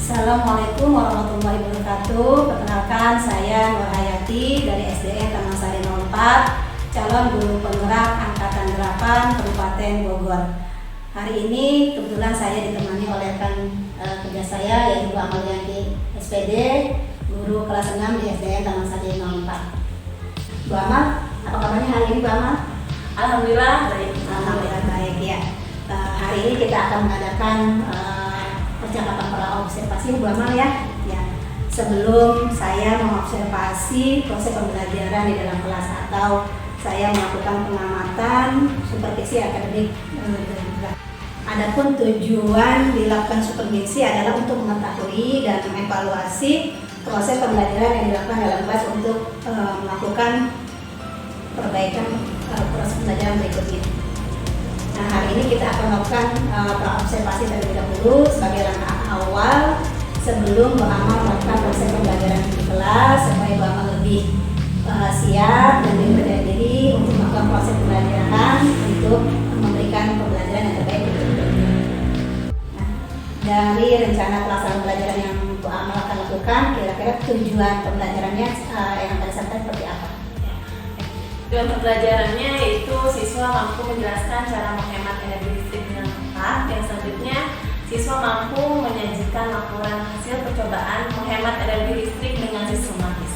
Assalamualaikum warahmatullahi wabarakatuh. Perkenalkan, saya Nur Hayati dari SDN Taman Sari 04, calon guru penggerak angkatan 8 Kabupaten Bogor. Hari ini kebetulan saya ditemani oleh rekan kerja saya, yaitu Bu Amalianti SPD, guru kelas 6 di SDN Taman Sari 04. Bu Amal, apa kabarnya hari ini Bu Amal? Alhamdulillah baik. Alhamdulillah baik ya. Hari ini kita akan mengadakan percakapan pra-observasi Bu Amal ya. Sebelum saya mengobservasi proses pembelajaran di dalam kelas atau saya melakukan pengamatan supervisi akademik. Adapun tujuan dilakukan supervisi adalah untuk mengetahui dan mengevaluasi proses pembelajaran yang dilakukan dalam kelas untuk melakukan perbaikan proses pembelajaran berikutnya. Nah, hari ini kita akan melakukan pra-observasi terlebih dahulu sebagai langkah awal sebelum Bu Amal melakukan proses pembelajaran di kelas supaya Bu Amal lebih siap dan lebih percaya diri untuk melakukan proses pembelajaran untuk memberikan pembelajaran yang terbaik untuk hidupnya. Nah, dari rencana pelaksanaan pembelajaran yang Bu Amal akan lakukan, kira-kira tujuan pembelajarannya yang akan disampaikan seperti apa? Tujuan pembelajarannya yaitu siswa mampu menjelaskan cara menghemat energi listrik dengan tepat. Yang selanjutnya, siswa mampu menyajikan laporan hasil percobaan menghemat energi listrik dengan sistematis.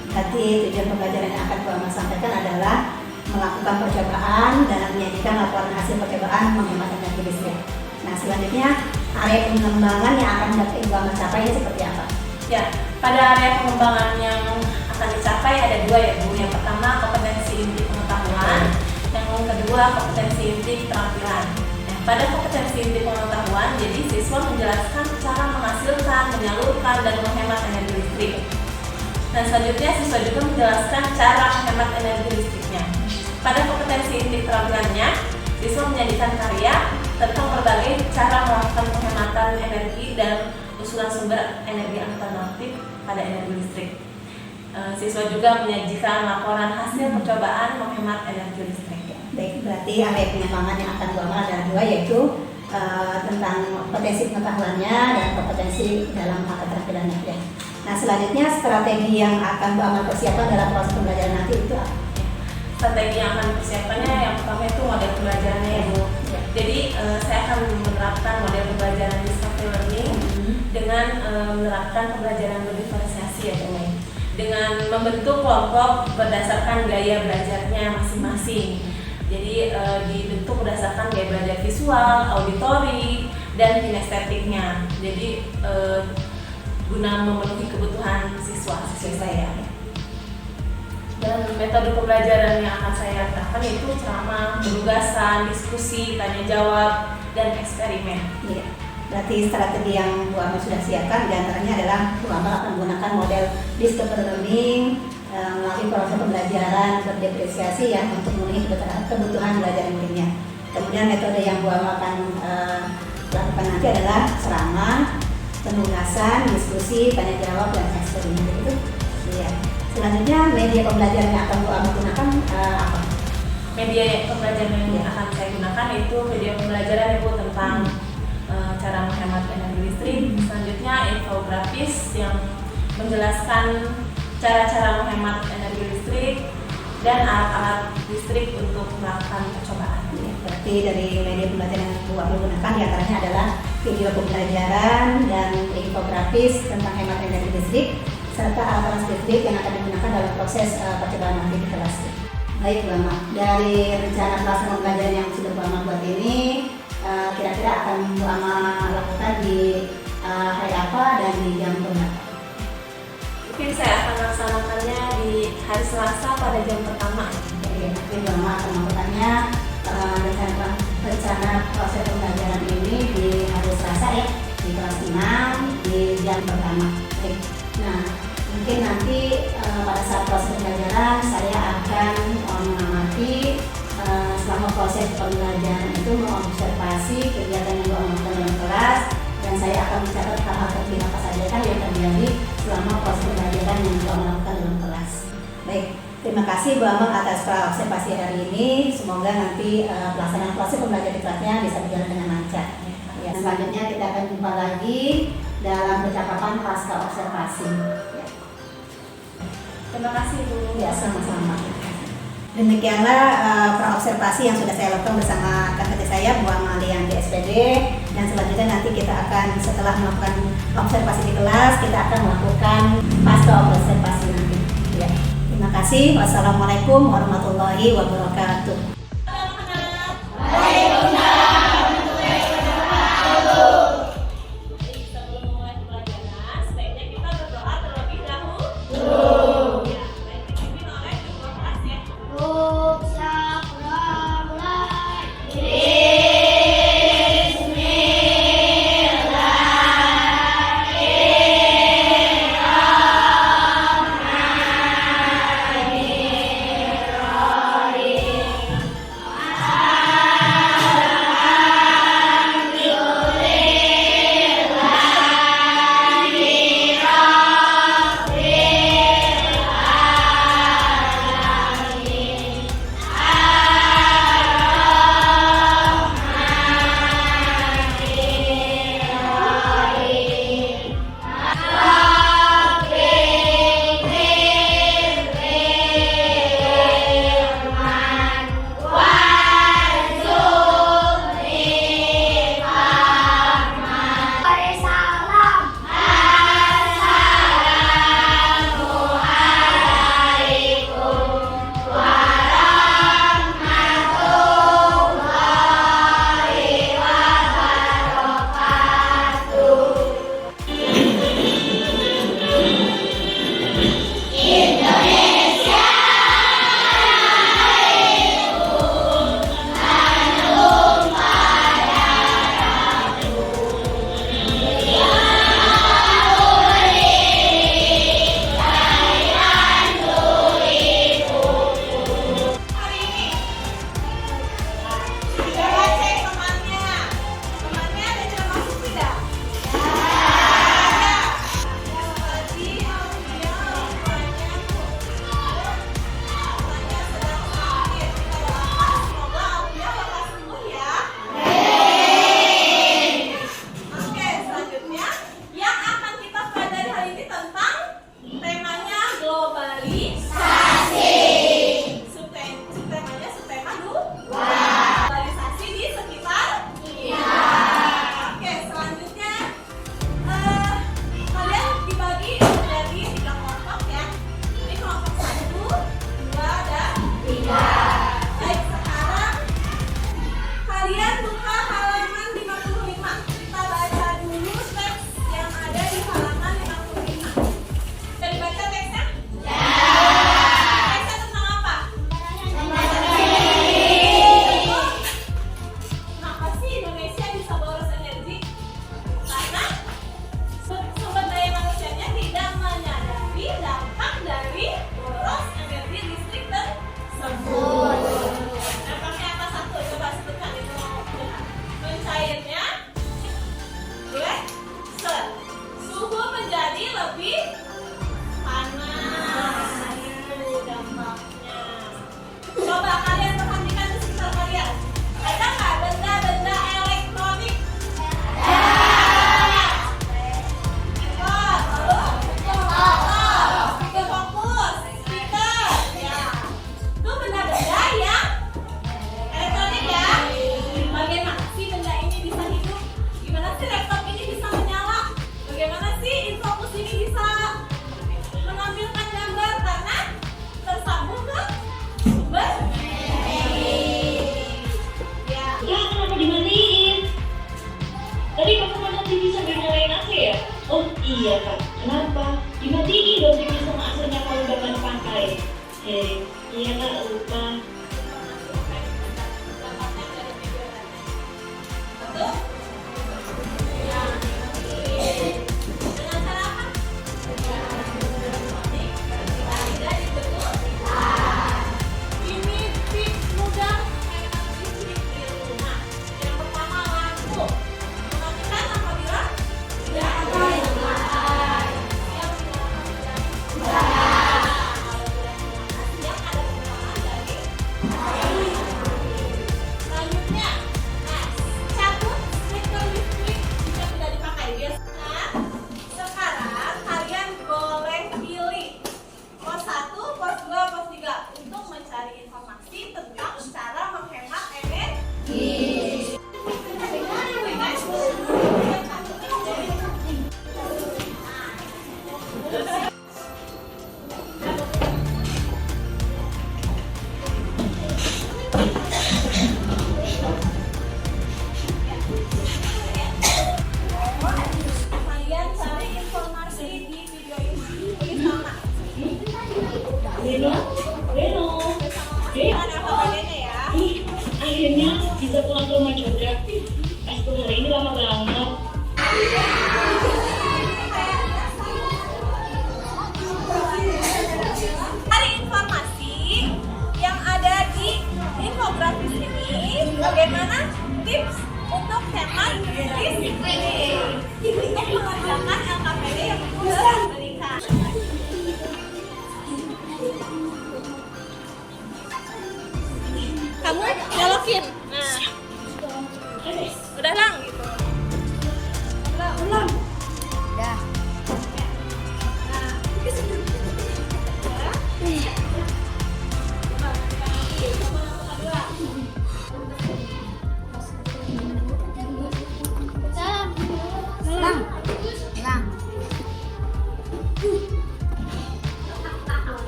Berarti tujuan pembelajaran yang akan Bu Amal sampaikan adalah melakukan percobaan dan menyajikan laporan hasil percobaan menghemat energi listrik. Nah, selanjutnya area pengembangan yang akan dapat Bu Amal capai ini seperti apa? Ya, pada area pengembangan yang akan dicapai ada dua ya Bu. Yang pertama kompetensi inti pengetahuan, yang kedua kompetensi inti keterampilan. Nah, pada kompetensi inti pengetahuan, jadi siswa menjelaskan cara menghasilkan, menyalurkan, dan menghemat energi listrik. Dan selanjutnya siswa juga menjelaskan cara menghemat energi listriknya. Pada kompetensi inti keterampilannya, siswa menyajikan karya tentang berbagai cara melakukan penghematan energi dan usulan sumber energi alternatif pada energi listrik. Siswa juga menyajikan laporan hasil percobaan menghemat energi listrik. Baik, berarti area pengembangan yang akan Bu Amal ada dua, yaitu tentang potensi pengetahuannya dan kompetensi dalam hal keterampilannya ya. Nah, selanjutnya strategi yang akan Bu Amal persiapkan dalam proses pembelajaran nanti itu apa? Strategi yang akan persiapannya yang pertama itu model pembelajarannya ya Bu. Ya. Jadi saya akan menerapkan model pembelajaran discovery learning dengan menerapkan pembelajaran berdiferensiasi ya Bu. Dengan membentuk kelompok berdasarkan gaya belajarnya masing-masing. Jadi dibentuk berdasarkan gaya belajar visual, auditori, dan kinestetiknya. Jadi guna memenuhi kebutuhan siswa saya. Dan metode pembelajaran yang akan saya terapkan itu ceramah, penugasan, diskusi, tanya jawab, dan eksperimen. Ya. Berarti strategi yang Bu Amal sudah siapkan diantaranya adalah Bu Amal akan menggunakan model discovery learning melalui proses pembelajaran berdiferensiasi ya untuk memenuhi kebutuhan belajar muridnya. Kemudian metode yang Bu Amal akan lakukan nanti adalah ceramah, penugasan, diskusi, tanya jawab, dan eksperimen itu. Ya. Selanjutnya media pembelajaran yang akan Bu Amal gunakan apa? Media pembelajaran yang akan saya gunakan itu media pembelajaran Ibu tentang cara menghemat energi listrik. Selanjutnya infografis yang menjelaskan cara-cara menghemat energi listrik dan alat-alat listrik untuk melakukan percobaan. Ya, berarti dari media pembelajaran yang Bu Amal gunakan diantaranya adalah video pembelajaran dan infografis tentang hemat energi listrik serta alat-alat listrik yang akan digunakan dalam proses percobaan nanti di kelas. Baik Bu Amal, dari rencana pelaksanaan pembelajaran yang sudah Bu Amal buat ini, kira-kira akan Bu Amal lakukan di hari apa dan di jam berapa? Mungkin saya akan melaksanakannya di hari Selasa pada jam pertama. Jadi nanti Bu Amal akan melakukannya rencana proses pembelajaran ini di hari Selasa ya, di kelas 6 di jam pertama. Baik. Nah, mungkin nanti pada saat proses pembelajaran saya akan mengamati selama proses pembelajaran itu mengobservasi kegiatan yang Bu Amal lakukan dalam kelas, dan saya akan mencatat hal-hal penting apa saja kan yang terjadi selama proses pembelajaran yang Bu Amal lakukan dalam kelas. Baik, terima kasih Bu Amal atas observasi hari ini. Semoga nanti pelaksanaan proses pembelajaran di kelasnya bisa berjalan dengan lancar. Ya, selanjutnya kita akan jumpa lagi dalam percakapan pasca observasi. Ya. Terima kasih Bu. Ya, sama-sama. Demikianlah praobservasi yang sudah saya lakukan bersama kakak saya Bu Amalia yang di SPD, dan selanjutnya nanti kita akan setelah melakukan observasi di kelas kita akan melakukan pasca observasi nanti. Ya. Terima kasih. Wassalamualaikum warahmatullahi wabarakatuh. Iya Kak, kenapa? Dimatiin dong TV sama AC-nya kalau udah nggak dipakai. Iya Kak, lupa. Beno. Jangan apa bedanya ya? Ih, akhirnya bisa pulang ke rumah juga. Pas hari ini lama banget. Hari informasi yang ada di infografis ini bagaimana tips untuk hemat listrik untuk mengerjakan LKPD yang sudah meningkat. Kamu nyolokin. Nah, udah lang gitu. Ulang.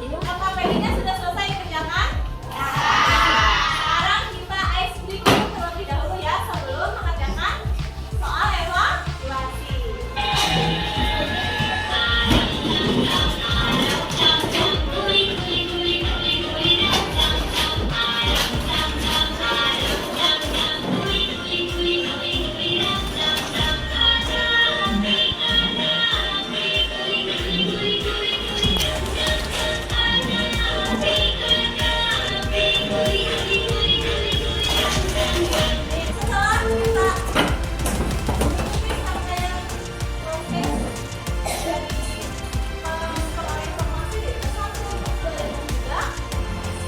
LKPD-nya sudah selesai kerjakan? Sekarang kita ice breaking terlebih dahulu ya sebelum mengerjakan soal evaluasi. Setelah kita mengikuti rangkaian proses dari pengelolaan informasi dari satu ke tiga,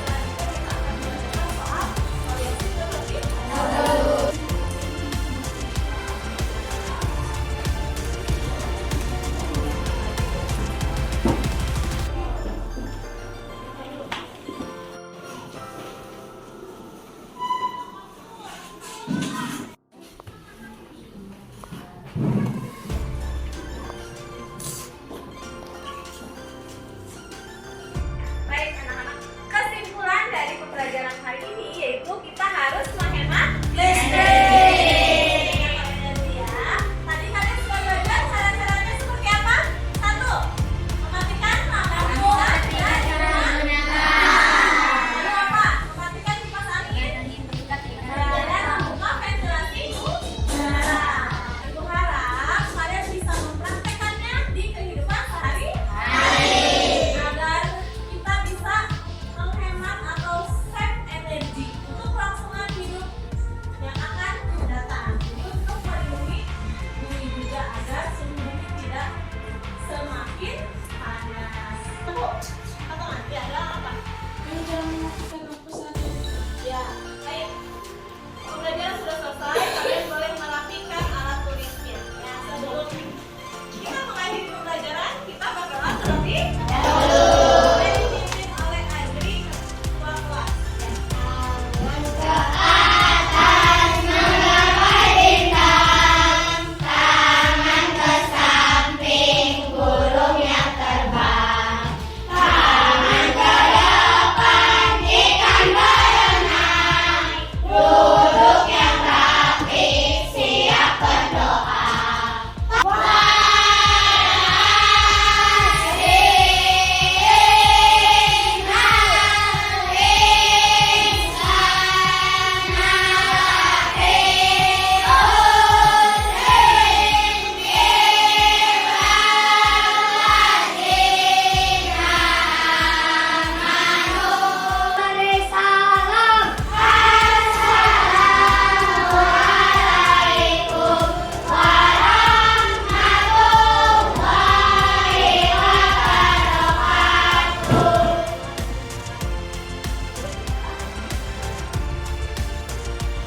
selanjutnya kita akan belajar soal variasi terlebih dahulu. Baik anak-anak, kesimpulan dari pembelajaran hari ini yaitu kita harus menghemat listrik. Ya, tadi kalian sudah belajar cara-caranya seperti apa? 1. Mematikan lampu dan Lalu apa? Mematikan kipas angin dan membuka ventilasi udara. Ibu harap kalian bisa mempraktekannya di kehidupan sehari-hari agar kita bisa menghemat atau save energi untuk kelangsungan hidup yang akan datang. Untuk melindungi bumi juga agar suhu bumi tidak semakin panas. Tunggu, atau nanti ada apa? Ya, baik. Pembelajaran sudah selesai. Kalian boleh merapikan alat tulisnya. Ya, sebelum kita mengakhiri pembelajaran, kita berdoa terlebih dahulu. Boleh dipimpin oleh Adri, ketua kelas.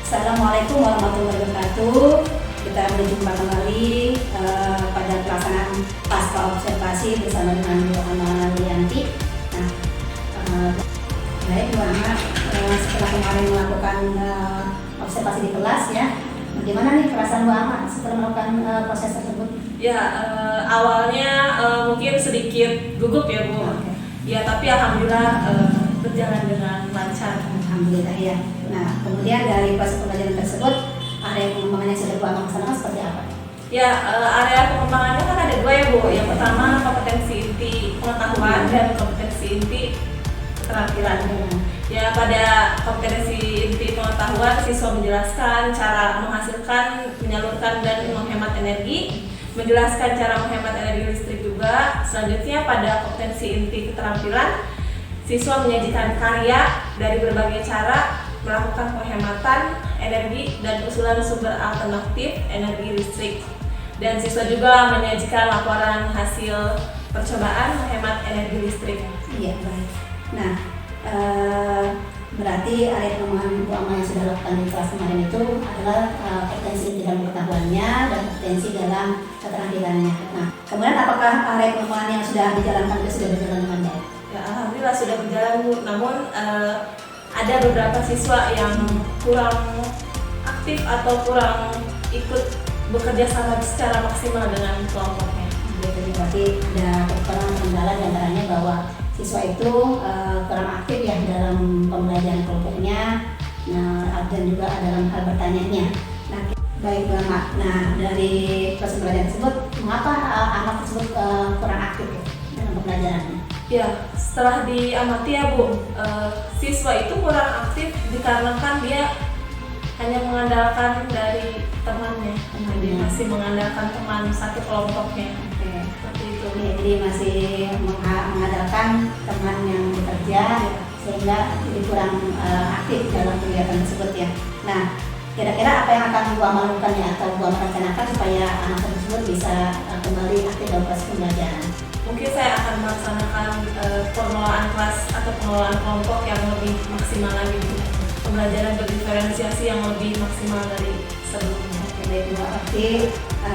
Assalamualaikum warahmatullahi wabarakatuh. Kita berjumpa kembali pada pelaksanaan pasca observasi bersama dengan Bu Ana Lianti. Nah, baik Bu Ana, setelah kemarin melakukan observasi di kelas ya, bagaimana nih perasaan Bu Ana setelah melakukan proses tersebut? Ya, awalnya mungkin sedikit gugup ya Bu. Ya, tapi alhamdulillah berjalan dengan lancar. Alhamdulillah ya. Nah, kemudian dari proses pembelajaran tersebut, area pengembangan yang sudah Bu Ana laksanakan seperti apa? Ya, area pengembangannya kan ada dua ya Bu. Yang pertama kompetensi inti pengetahuan dan kompetensi inti keterampilan. Ya, pada kompetensi inti pengetahuan, siswa menjelaskan cara menghasilkan, menyalurkan, dan menghemat energi, menjelaskan cara menghemat energi listrik juga. Selanjutnya pada kompetensi inti keterampilan, siswa menyajikan karya dari berbagai cara melakukan penghematan energi dan usulan sumber alternatif energi listrik. Dan siswa juga menyajikan laporan hasil percobaan menghemat energi listrik. Iya, baik. Nah, berarti area pengembangan Bu Ama yang sudah lakukan di kelas kemarin itu adalah kompetensi inti dalam pengetahuannya dan kompetensi dalam keterampilannya. Nah, kemudian apakah area pengembangan yang sudah dijalankan itu sudah berjalan dengan baik? Ya, alhamdulillah sudah berjalan, Bu. Namun ada beberapa siswa yang kurang aktif atau kurang ikut bekerja sama secara maksimal dengan kelompoknya. Jadi berarti ada kekurangan kendala di antaranya bahwa siswa itu kurang aktif ya dalam pembelajaran kelompoknya, nah, dan juga dalam hal bertanyanya. Nah, baik Bu Ama. Nah, dari proses pembelajaran tersebut, mengapa anak tersebut kurang aktif ya, dalam pembelajarannya? Ya, setelah diamati ya Bu, siswa itu kurang aktif dikarenakan dia hanya mengandalkan dari temannya, jadi masih mengandalkan teman satu kelompoknya. Oke. Seperti itu. Ya, jadi masih mengandalkan teman yang bekerja sehingga jadi kurang aktif dalam kegiatan tersebut ya. Nah, kira-kira apa yang akan Bu Ama lakukan ya atau Bu Ama rencanakan supaya anak tersebut bisa kembali aktif dalam proses pembelajaran? Mungkin saya akan melaksanakan pengelolaan kelas atau pengelolaan kelompok yang lebih maksimal lagi, pembelajaran berdiferensiasi yang lebih maksimal dari sebelumnya. Oke, baik Bu. Berarti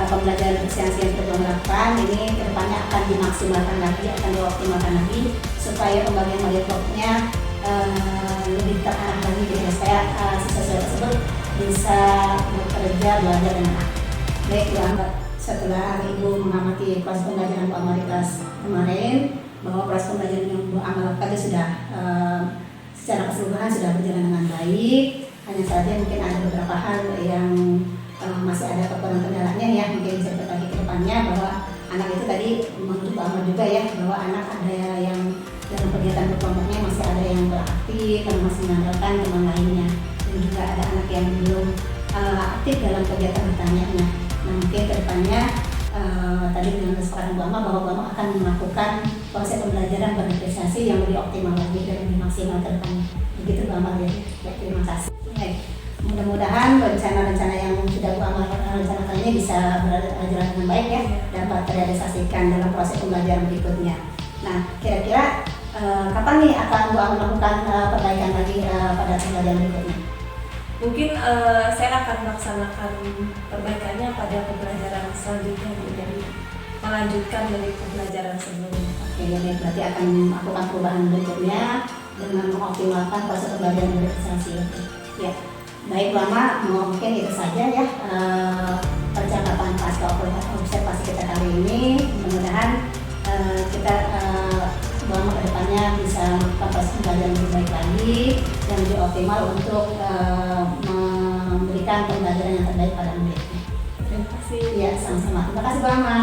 pembelajaran berdiferensiasi yang sudah dilakukan ini kedepannya akan dimaksimalkan lagi, akan dioptimalkan lagi supaya pembagian model kelompoknya lebih terarah lagi gitu, supaya siswa-siswa tersebut bisa bekerja belajar dengan aktif. Baik Bu Ama, setelah Ibu mengamati proses pembelajaran Bu Ama di kelas kemarin, bahwa proses pembelajaran yang Bu Ama lakukan itu sudah secara keseluruhan sudah berjalan dengan baik. Hanya saja mungkin ada beberapa hal yang masih ada kekurangan kendalanya ya, mungkin bisa diperbaiki ke depannya, bahwa anak itu tadi menurut Bu Ama juga ya, bahwa anak ada yang dalam kegiatan berkelompoknya masih ada yang beraktif dan masih mengandalkan teman lainnya, dan juga ada anak yang belum aktif dalam kegiatan bertanya-nya. Nah, mungkin ke depannya tadi dengan kesepakatan Bu Ama bahwa Bu Ama akan melakukan proses pembelajaran berdiferensiasi yang lebih optimal lagi dan lebih maksimal ke depannya. Begitu Bu Ama ya. Terima kasih. Baik. Mudah-mudahan rencana-rencana yang sudah Bu Ama rencanakan ini bisa berjalan dengan baik ya, dapat terrealisasikan dalam proses pembelajaran berikutnya. Nah, kira-kira kapan nih akan Bu Ama melakukan perbaikan lagi pada pembelajaran berikutnya? Mungkin saya akan melaksanakan perbaikannya pada pembelajaran selanjutnya, jadi melanjutkan dari pembelajaran sebelumnya. Oke, ya baik. Berarti akan melakukan perubahan berikutnya dengan mengoptimalkan proses pembelajaran berdiferensiasi. Ya, baik Bu Ama, mungkin itu saja ya percakapan pasca observasi kita kali ini. Mudah-mudahan kita Bu Ama ke depannya bisa melakukan proses pembelajaran lebih baik lagi dan lebih optimal untuk memberikan pembelajaran yang terbaik pada muridnya. Terima kasih. Ya, sama-sama. Terima kasih Bu Ama.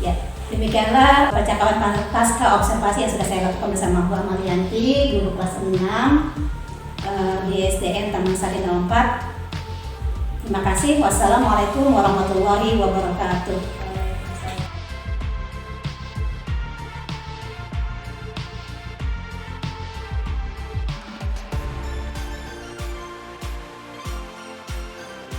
Ya, demikianlah percakapan pasca observasi yang sudah saya lakukan bersama Bu Ama Lianti, guru kelas 6 di SDN Taman Sari 04. Terima kasih. Wassalamualaikum warahmatullahi wabarakatuh.